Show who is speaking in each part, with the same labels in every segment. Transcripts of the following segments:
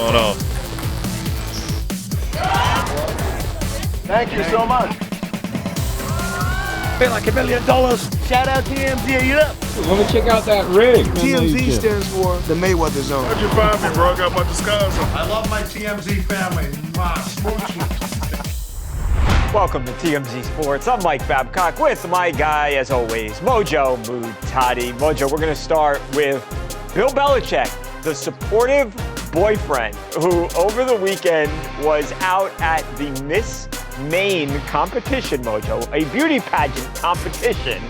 Speaker 1: going on?
Speaker 2: Thank you so much.
Speaker 3: Feel like $1 million.
Speaker 2: Shout out TMZ, you up?
Speaker 4: Let me check out that rig.
Speaker 2: TMZ stands for the Mayweather Zone.
Speaker 1: How'd you find me, bro? I got my disguise on.
Speaker 5: I love my TMZ family.
Speaker 6: Welcome to TMZ Sports. I'm Mike Babcock with my guy, as always, Mojo Mutati. Mojo, we're going to start with Bill Belichick, the supportive boyfriend who over the weekend was out at the Miss Maine competition, Mojo, a beauty pageant competition,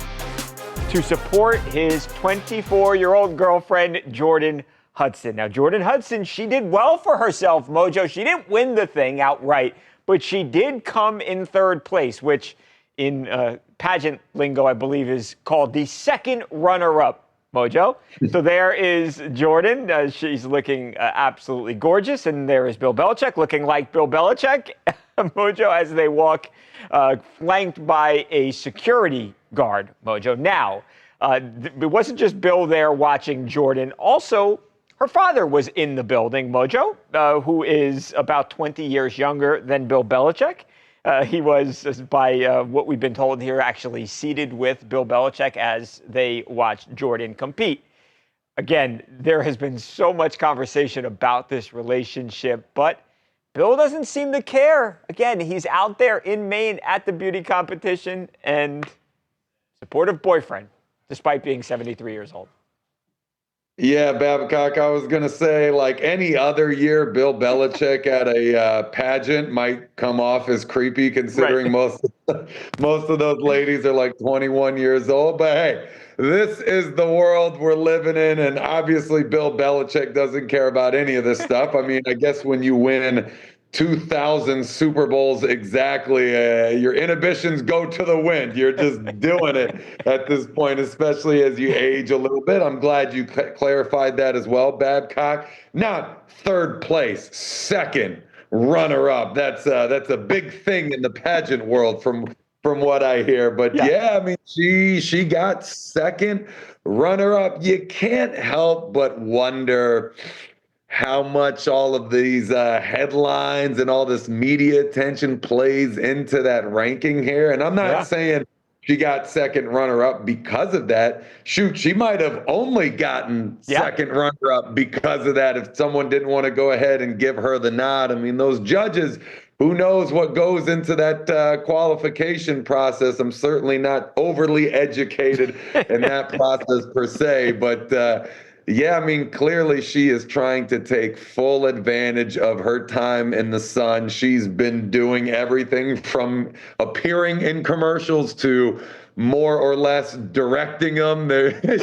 Speaker 6: to support his 24-year-old girlfriend, Jordon Hudson. Now, Jordon Hudson, she did well for herself, Mojo. She didn't win the thing outright, but she did come in third place, which in pageant lingo, I believe, is called the second runner-up, Mojo. So there is Jordon. She's looking absolutely gorgeous. And there is Bill Belichick looking like Bill Belichick, Mojo, as they walk flanked by a security guard, Mojo. Now, it wasn't just Bill there watching Jordon. Also, her father was in the building, Mojo, who is about 20 years younger than Bill Belichick. He was, by what we've been told here, actually seated with Bill Belichick as they watched Jordon compete. Again, there has been so much conversation about this relationship, but Bill doesn't seem to care. Again, he's out there in Maine at the beauty competition and supportive boyfriend, despite being 73 years old.
Speaker 7: Yeah, Babcock, I was going to say, like any other year, Bill Belichick at a pageant might come off as creepy, considering most of those ladies are like 21 years old. But hey, this is the world we're living in, and obviously Bill Belichick doesn't care about any of this stuff. I mean, I guess when you win 2,000 Super Bowls exactly, your inhibitions go to the wind. You're just doing it at this point, especially as you age a little bit. I'm glad you clarified that as well, Babcock. Not third place, second runner-up. That's a big thing in the pageant world from what I hear. But yeah, I mean, she got second runner-up. You can't help but wonder how much all of these headlines and all this media attention plays into that ranking here. And I'm not saying she got second runner-up because of that. Shoot, she might have only gotten second runner-up because of that if someone didn't want to go ahead and give her the nod. I mean, those judges, who knows what goes into that qualification process. I'm certainly not overly educated in that process per se, but yeah, I mean, clearly she is trying to take full advantage of her time in the sun. She's been doing everything from appearing in commercials to more or less directing them.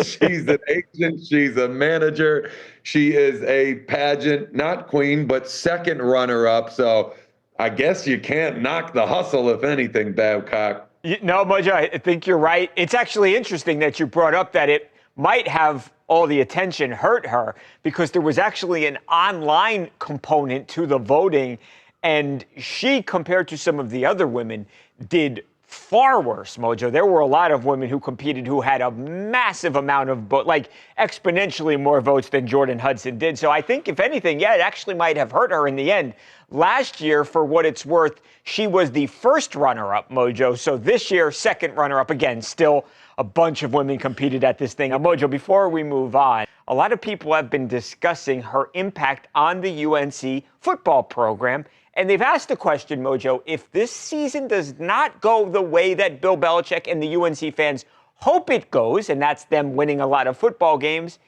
Speaker 7: She's an agent. She's a manager. She is a pageant, not queen, but second runner-up. So I guess you can't knock the hustle, if anything, Babcock.
Speaker 6: No, Mojo, I think you're right. It's actually interesting that you brought up that it might have all the attention hurt her, because there was actually an online component to the voting, and she, compared to some of the other women, did far worse, Mojo. There were a lot of women who competed who had a massive amount of votes, like exponentially more votes than Jordon Hudson did. So I think, if anything, it actually might have hurt her in the end. Last year, for what it's worth, she was the first runner-up, Mojo. So this year, second runner-up. Again, still a bunch of women competed at this thing. Now, Mojo, before we move on, a lot of people have been discussing her impact on the UNC football program. And they've asked the question, Mojo, if this season does not go the way that Bill Belichick and the UNC fans hope it goes, and that's them winning a lot of football games,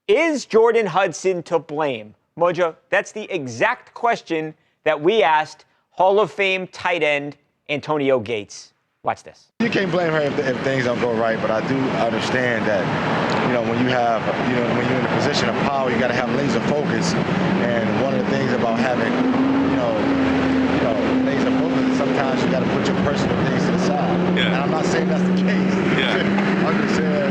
Speaker 6: is Jordon Hudson to blame? Mojo, that's the exact question that we asked Hall of Fame tight end Antonio Gates. Watch this.
Speaker 8: You can't blame her if things don't go right, but I do understand that, when you have, when you're in a position of power, you got to have laser focus. And one of the things about having, laser focus is sometimes you got to put your personal things to the side.
Speaker 1: Yeah.
Speaker 8: And I'm not saying that's the case.
Speaker 1: Yeah.
Speaker 8: I'm just saying,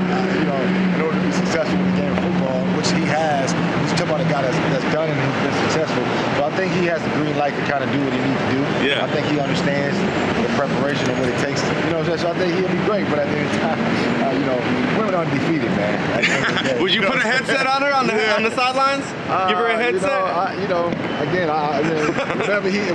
Speaker 8: in order to be successful in the game of football, which he has, he's talking about a guy that's done and who's been successful. So I think he has the green light to kind of do what he needs to do.
Speaker 1: Yeah.
Speaker 8: I think he understands the preparation and what it takes. So I think he'll be great. But at the end of the time, women are undefeated, man.
Speaker 3: Would you put a headset on her on the sidelines? Give her a headset?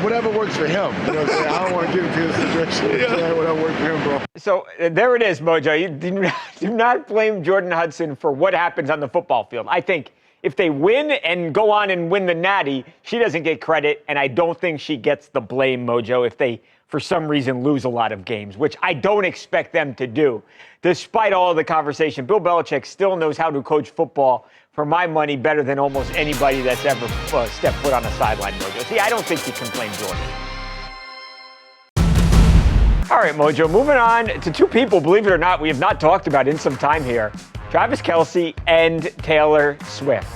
Speaker 8: Whatever works for him. You know what I'm saying? I don't want to get into this situation. Whatever works for him, bro.
Speaker 6: So there it is, Mojo. You do not blame Jordon Hudson for what happens on the football field. I think if they win and go on and win the Natty, she doesn't get credit, and I don't think she gets the blame, Mojo, if they, for some reason, lose a lot of games, which I don't expect them to do. Despite all of the conversation, Bill Belichick still knows how to coach football, for my money, better than almost anybody that's ever stepped foot on a sideline, Mojo. See, I don't think you can blame Jordan. All right, Mojo, moving on to two people, believe it or not, we have not talked about in some time here. Travis Kelce and Taylor Swift,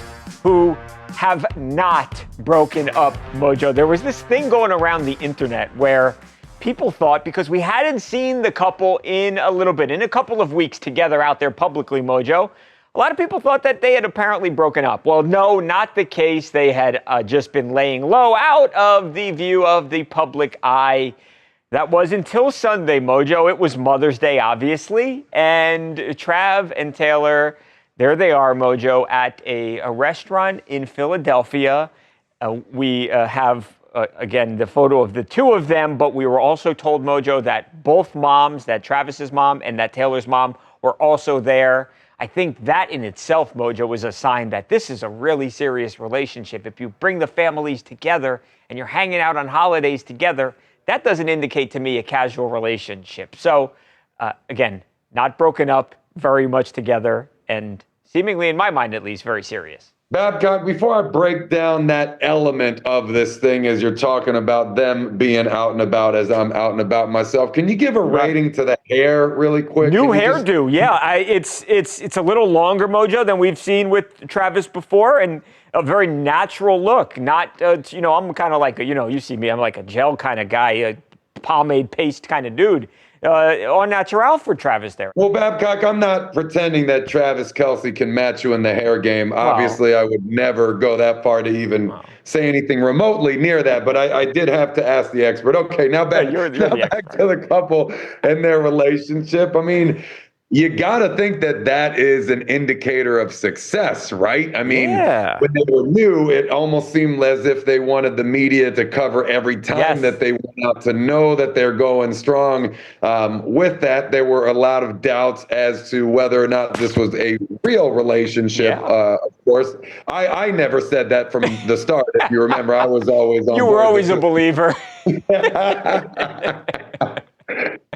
Speaker 6: who have not broken up, Mojo. There was this thing going around the internet where people thought, because we hadn't seen the couple in a couple of weeks together out there publicly, Mojo, a lot of people thought that they had apparently broken up. Well, no, not the case. They had just been laying low out of the view of the public eye. That was until Sunday, Mojo. It was Mother's Day, obviously. And Trav and Taylor, there they are, Mojo, at a restaurant in Philadelphia. We have, again, the photo of the two of them, but we were also told, Mojo, that both moms, that Travis's mom and that Taylor's mom, were also there. I think that in itself, Mojo, is a sign that this is a really serious relationship. If you bring the families together and you're hanging out on holidays together, that doesn't indicate to me a casual relationship. So, again, not broken up, very much together, and seemingly, in my mind at least, very serious.
Speaker 7: Babcock, before I break down that element of this thing as you're talking about them being out and about as I'm out and about myself, can you give a rating to the hair really quick?
Speaker 6: New hairdo, yeah. It's a little longer, Mojo, than we've seen with Travis before, and a very natural look. Not, I'm kind of like, you see me, I'm like a gel kind of guy, a pomade paste kind of dude. Au natural for Travis there.
Speaker 7: Well, Babcock, I'm not pretending that Travis Kelce can match you in the hair game. Obviously, I would never go that far to even say anything remotely near that, but I did have to ask the expert. Okay, now back, back to the couple and their relationship. I mean, you got to think that is an indicator of success, right? I mean, when they were new, it almost seemed as if they wanted the media to cover every time that they went out to know that they're going strong. With that, there were a lot of doubts as to whether or not this was a real relationship. Of course, I never said that from the start. If you remember, I was always on board.
Speaker 6: You were always a believer.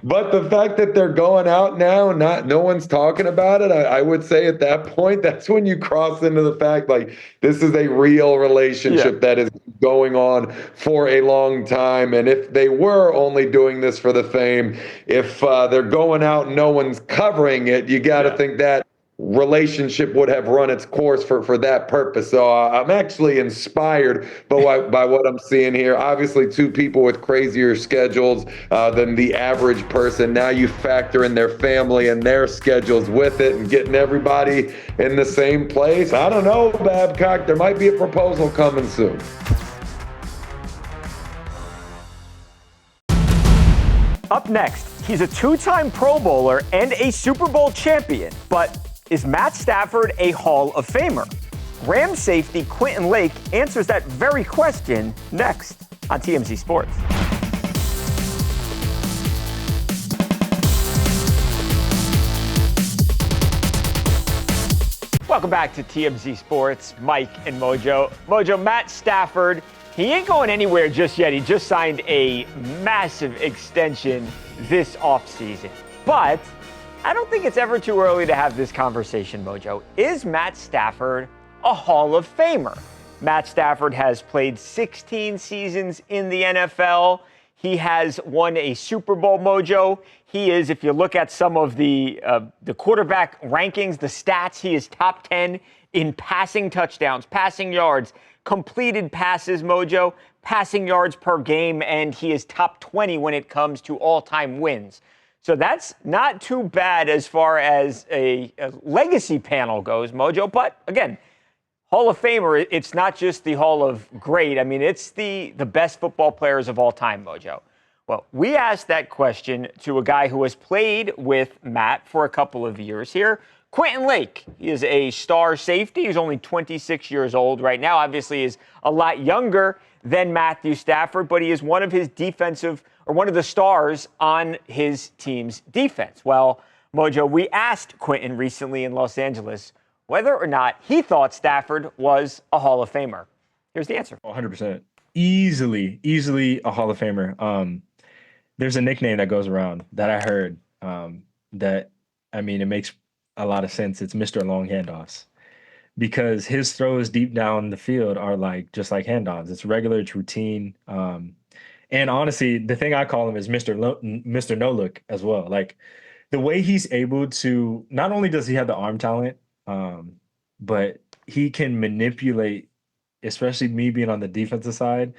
Speaker 7: But the fact that they're going out now and no one's talking about it, I would say at that point, that's when you cross into the fact like this is a real relationship that is going on for a long time. And if they were only doing this for the fame, if they're going out and no one's covering it, you got to think that relationship would have run its course for that purpose. So I'm actually inspired by what I'm seeing here. Obviously, two people with crazier schedules than the average person. Now you factor in their family and their schedules with it and getting everybody in the same place. I don't know, Babcock. There might be a proposal coming soon.
Speaker 6: Up next, he's a two-time Pro Bowler and a Super Bowl champion, but is Matt Stafford a Hall of Famer? Rams safety Quentin Lake answers that very question next on TMZ Sports. Welcome back to TMZ Sports, Mike and Mojo. Mojo, Matt Stafford, he ain't going anywhere just yet. He just signed a massive extension this offseason. But I don't think it's ever too early to have this conversation, Mojo. Is Matt Stafford a Hall of Famer? Matt Stafford has played 16 seasons in the NFL. He has won a Super Bowl, Mojo. He is, if you look at some of the quarterback rankings, the stats, he is top 10 in passing touchdowns, passing yards, completed passes, Mojo, passing yards per game, and he is top 20 when it comes to all-time wins. So that's not too bad as far as a legacy panel goes, Mojo. But again, Hall of Famer, it's not just the Hall of Great. I mean, it's the best football players of all time, Mojo. Well, we asked that question to a guy who has played with Matt for a couple of years here, Quentin Lake. He is a star safety. He's only 26 years old right now. Obviously, is a lot younger than Matthew Stafford, but he is one of the stars on his team's defense. Well, Mojo, we asked Quentin recently in Los Angeles whether or not he thought Stafford was a Hall of Famer. Here's the answer.
Speaker 4: 100%. Easily a Hall of Famer. There's a nickname that goes around that I heard it makes a lot of sense. It's Mr. Long Handoffs, because his throws deep down the field are just like handoffs. It's regular, it's routine. And honestly, the thing I call him is Mr. No Look as well. Like the way he's able to, not only does he have the arm talent, but he can manipulate, especially me being on the defensive side,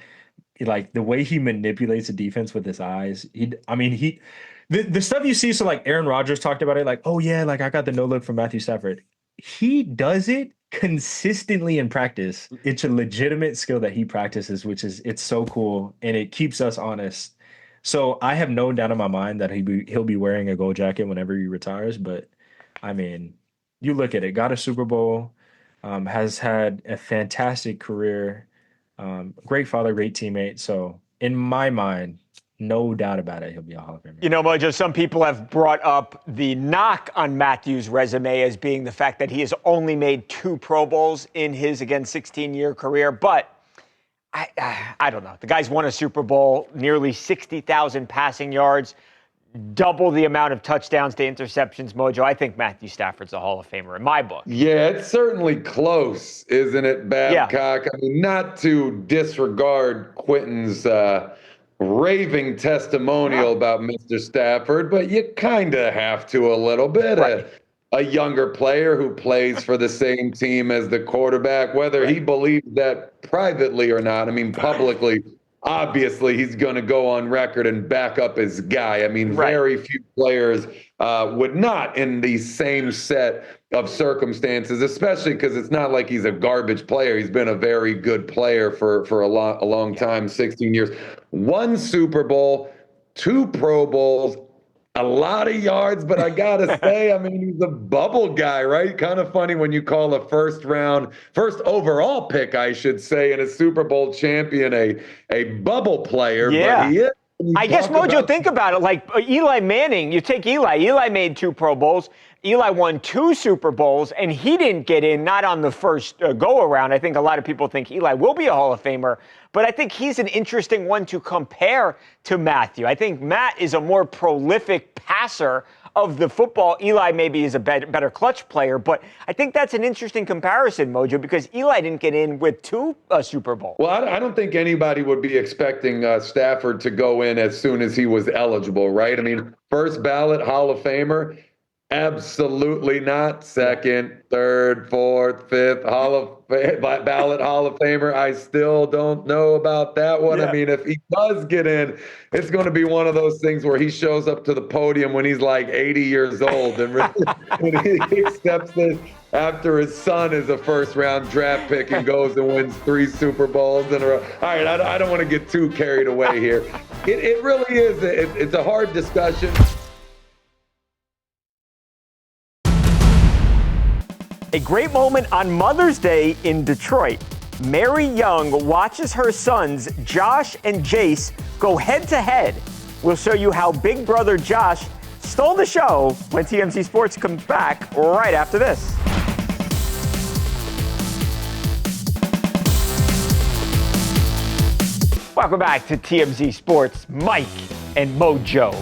Speaker 4: like the way he manipulates the defense with his eyes. The stuff you see, so like Aaron Rodgers talked about it, like, oh yeah, like I got the no look from Matthew Stafford. He does it consistently in practice. It's a legitimate skill that he practices, it's so cool, and it keeps us honest. So I have no doubt in my mind that he'll be wearing a gold jacket whenever he retires. But I mean, you look at it, got a Super Bowl, has had a fantastic career, great father, great teammate. So in my mind, no doubt about it, he'll be a Hall of Famer.
Speaker 6: You know, Mojo, some people have brought up the knock on Matthew's resume as being the fact that he has only made 2 Pro Bowls in his, again, 16-year career. But I don't know. The guy's won a Super Bowl, nearly 60,000 passing yards, double the amount of touchdowns to interceptions, Mojo. I think Matthew Stafford's a Hall of Famer in my book.
Speaker 7: Yeah, it's certainly close, isn't it, Babcock? Yeah. I mean, not to disregard Quentin's raving testimonial about Mr. Stafford, but you kind of have to a little bit. Right. A younger player who plays for the same team as the quarterback, whether he believes that privately or not. I mean, publicly, obviously, he's going to go on record and back up his guy. I mean, very few players would not in the same set of circumstances, especially because it's not like he's a garbage player. He's been a very good player for a long time, 16 years. 1 Super Bowl, 2 Pro Bowls, a lot of yards, but I got to say, I mean, he's a bubble guy, right? Kind of funny when you call a first overall pick, I should say, and a Super Bowl champion a bubble player, but he is.
Speaker 6: I guess, Mojo, think about it. Like Eli Manning, you take Eli. Eli made 2 Pro Bowls. Eli won 2 Super Bowls, and he didn't get in, not on the first go-around. I think a lot of people think Eli will be a Hall of Famer, but I think he's an interesting one to compare to Matthew. I think Matt is a more prolific passer of the football. Eli maybe is a better clutch player, but I think that's an interesting comparison, Mojo, because Eli didn't get in with 2 Super Bowls.
Speaker 7: Well, I don't think anybody would be expecting Stafford to go in as soon as he was eligible, right? I mean, first ballot Hall of Famer, absolutely not. Second, third, fourth, fifth ballot Hall of Famer. I still don't know about that one. Yeah. I mean, if he does get in, it's going to be one of those things where he shows up to the podium when he's like 80 years old and he accepts this after his son is a first-round draft pick and goes and wins 3 Super Bowls in a row. All right, I don't want to get too carried away here. It really is. It's a hard discussion.
Speaker 6: A great moment on Mother's Day in Detroit. Mary Young watches her sons, Josh and Jace, go head-to-head. We'll show you how big brother Josh stole the show when TMZ Sports comes back right after this. Welcome back to TMZ Sports. Mike and Mojo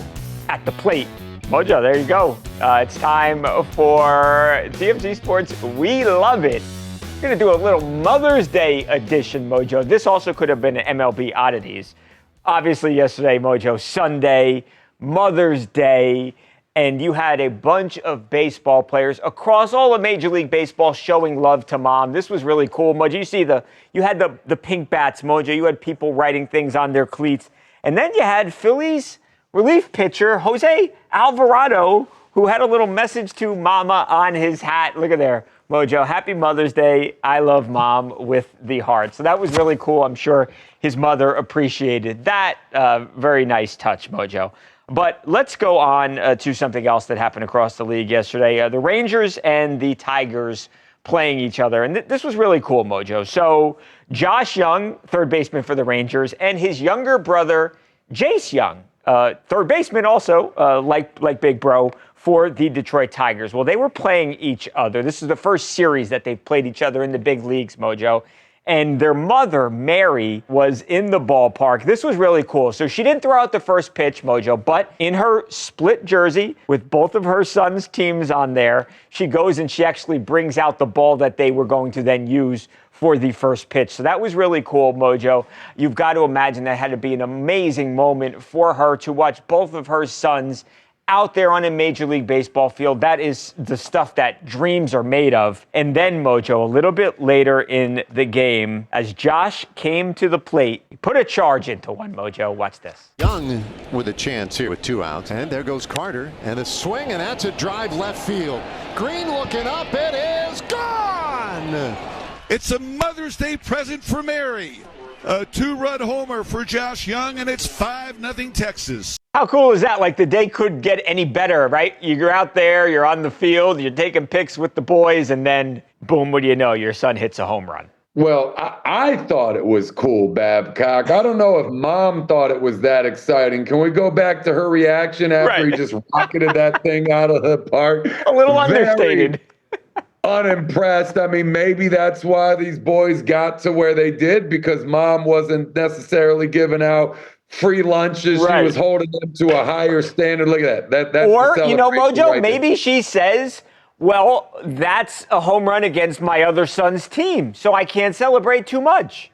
Speaker 6: at the plate. Mojo, there you go. It's time for TMZ Sports. We love it. We're going to do a little Mother's Day edition, Mojo. This also could have been an MLB Oddities. Obviously, yesterday, Mojo, Sunday, Mother's Day, and you had a bunch of baseball players across all of Major League Baseball showing love to mom. This was really cool, Mojo. You see you had the pink bats, Mojo. You had people writing things on their cleats. And then you had Phillies relief pitcher Jose Alvarado, who had a little message to Mama on his hat. Look at there. Mojo, happy Mother's Day. I love Mom with the heart. So that was really cool. I'm sure his mother appreciated that. Very nice touch, Mojo. But let's go on to something else that happened across the league yesterday. The Rangers and the Tigers playing each other. And this was really cool, Mojo. So Josh Young, third baseman for the Rangers, and his younger brother, Jace Young, third baseman also, like Big Bro, for the Detroit Tigers. Well, they were playing each other. This is the first series that they've played each other in the big leagues, Mojo. And their mother, Mary, was in the ballpark. This was really cool. So she didn't throw out the first pitch, Mojo, but in her split jersey with both of her sons' teams on there, she goes and she actually brings out the ball that they were going to then use for the first pitch. So that was really cool, Mojo. You've got to imagine that had to be an amazing moment for her to watch both of her sons out there on a Major League Baseball field. That is the stuff that dreams are made of. And then, Mojo, a little bit later in the game, as Josh came to the plate, he put a charge into one, Mojo. Watch this.
Speaker 9: Young with a chance here with 2 outs. And there goes Carter. And a swing, and that's a drive left field. Green looking up. It is gone!
Speaker 5: It's a Mother's Day present for Mary. A 2-run homer for Josh Young, and it's 5-0 Texas.
Speaker 6: How cool is that? Like, the day could get any better, right? You're out there, you're on the field, you're taking pics with the boys, and then, boom, what do you know? Your son hits a home run.
Speaker 7: Well, I thought it was cool, Babcock. I don't know if Mom thought it was that exciting. Can we go back to her reaction after he just rocketed that thing out of the park?
Speaker 6: A little understated.
Speaker 7: Unimpressed. I mean, maybe that's why these boys got to where they did, because Mom wasn't necessarily giving out free lunches. Right. She was holding them to a higher standard. Look at that. That's
Speaker 6: or, you know, Mojo,
Speaker 7: right
Speaker 6: maybe she says, well, that's a home run against my other son's team, so I can't celebrate too much.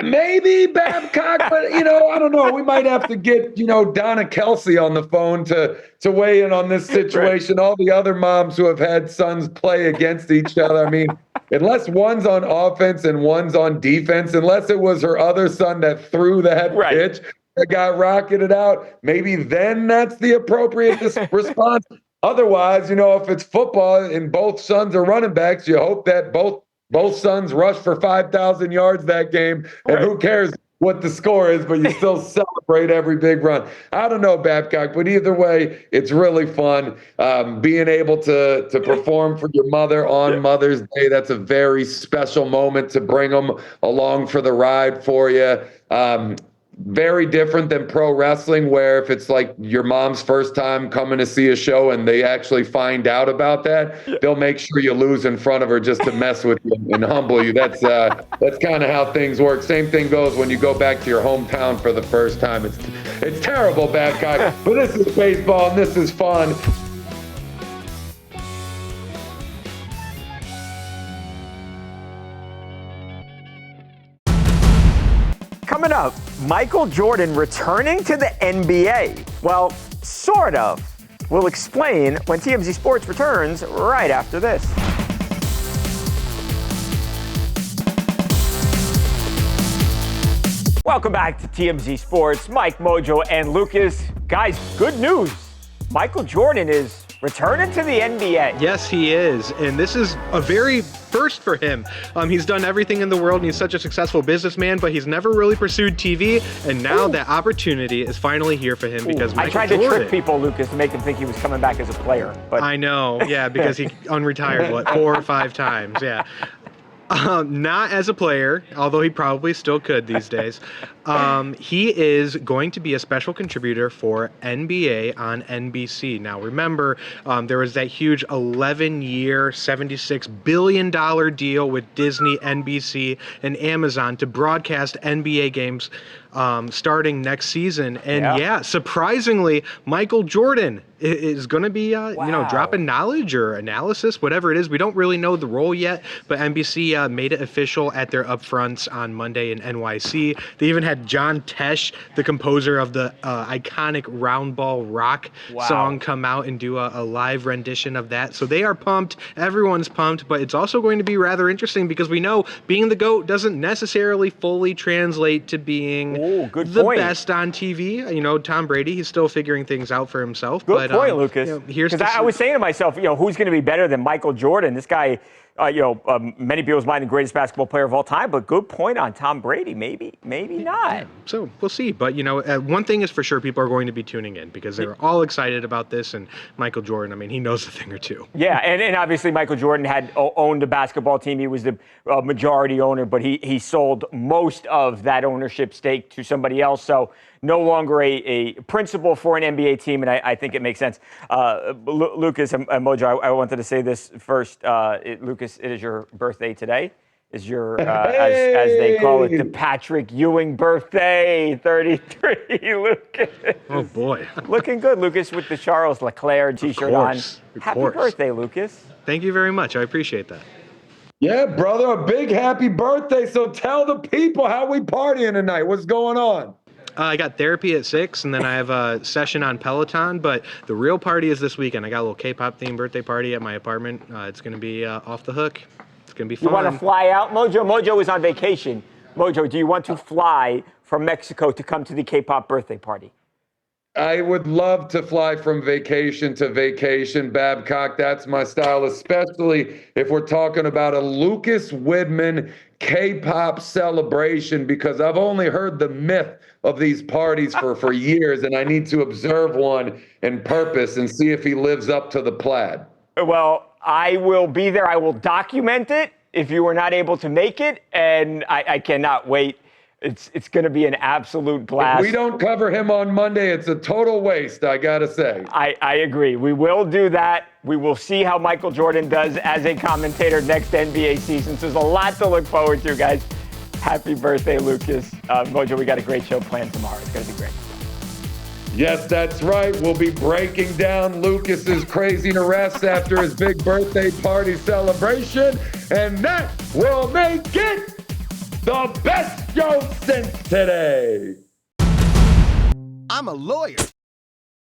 Speaker 7: Maybe, Babcock, but, you know, I don't know. We might have to get, you know, Donna Kelce on the phone to weigh in on this situation. Right. All the other moms who have had sons play against each other. I mean, unless one's on offense and one's on defense, unless it was her other son that threw that pitch that got rocketed out, maybe then that's the appropriate response. Otherwise, you know, if it's football and both sons are running backs, you hope that both sons rush for 5,000 yards that game, and who cares what the score is, but you still celebrate every big run. I don't know, Babcock, but either way, it's really fun being able to perform for your mother on Mother's Day. That's a very special moment to bring them along for the ride for you. Very different than pro wrestling, where if it's like your mom's first time coming to see a show and they actually find out about that, they'll make sure you lose in front of her just to mess with you and humble you. That's kind of how things work. Same thing goes when you go back to your hometown for the first time. It's terrible, Babcock, but this is baseball and this is fun.
Speaker 6: Coming up, Michael Jordan returning to the NBA. Well, sort of. We'll explain when TMZ Sports returns right after this. Welcome back to TMZ Sports. Mike, Mojo, and Lucas. Guys, good news. Michael Jordan is returning to the NBA.
Speaker 3: Yes, he is. And this is a very first for him. He's done everything in the world, and he's such a successful businessman, but he's never really pursued TV. And now that opportunity is finally here for him because Michael
Speaker 6: Jordan. I tried to trick people, Lucas, to make them think he was coming back as a player. But
Speaker 3: I know, yeah, because he unretired, 4 or 5 times, yeah. Not as a player, although he probably still could these days. He is going to be a special contributor for NBA on NBC. Now, remember, there was that huge 11-year, $76 billion deal with Disney, NBC, and Amazon to broadcast NBA games starting next season. And surprisingly, Michael Jordan is going to be, dropping knowledge or analysis, whatever it is. We don't really know the role yet, but NBC made it official at their upfronts on Monday in NYC. They even had John Tesh, the composer of the iconic Round Ball Rock song, come out and do a live rendition of that. So they are pumped. Everyone's pumped, but it's also going to be rather interesting because we know being the GOAT doesn't necessarily fully translate to being the best on TV. You know, Tom Brady, he's still figuring things out for himself.
Speaker 6: Good point, Lucas.
Speaker 3: You know, here's
Speaker 6: I was saying to myself, you know, who's going to be better than Michael Jordan? This guy, many people's mind, the greatest basketball player of all time, but good point on Tom Brady. Maybe not.
Speaker 3: Yeah, so we'll see. But, you know, one thing is for sure, people are going to be tuning in because they're all excited about this. And Michael Jordan, I mean, he knows a thing or two.
Speaker 6: Yeah, and obviously Michael Jordan had owned a basketball team. He was the majority owner, but he sold most of that ownership stake to somebody else. So no longer a principal for an NBA team, and I think it makes sense. Lucas and Mojo, I wanted to say this first. Lucas, it is your birthday today. Is your, as they call it, the Patrick Ewing birthday, 33, Lucas.
Speaker 3: Oh, boy.
Speaker 6: Looking good, Lucas, with the Charles Leclerc T-shirt on. Happy birthday, Lucas.
Speaker 3: Thank you very much. I appreciate that.
Speaker 7: Yeah, brother, a big happy birthday. So tell the people how we partying tonight. What's going on?
Speaker 3: I got therapy at 6, and then I have a session on Peloton, but the real party is this weekend. I got a little K-pop themed birthday party at my apartment. It's going to be off the hook. It's going to be fun.
Speaker 6: You want to fly out? Mojo is on vacation. Mojo, do you want to fly from Mexico to come to the K-pop birthday party?
Speaker 7: I would love to fly from vacation to vacation, Babcock. That's my style, especially if we're talking about a Lucas Widman K-pop celebration, because I've only heard the myth of these parties for years, and I need to observe one in purpose and see if he lives up to the plaid.
Speaker 6: Well, I will be there. I will document it if you were not able to make it, and I cannot wait. It's going to be an absolute blast.
Speaker 7: If we don't cover him on Monday, it's a total waste, I got to say.
Speaker 6: I agree. We will do that. We will see how Michael Jordan does as a commentator next NBA season. So there's a lot to look forward to, guys. Happy birthday, Lucas. Mojo, we got a great show planned tomorrow. It's going to be great.
Speaker 7: Yes, that's right. We'll be breaking down Lucas's crazy arrests after his big birthday party celebration, and that will make it the best show since today.
Speaker 10: I'm a lawyer.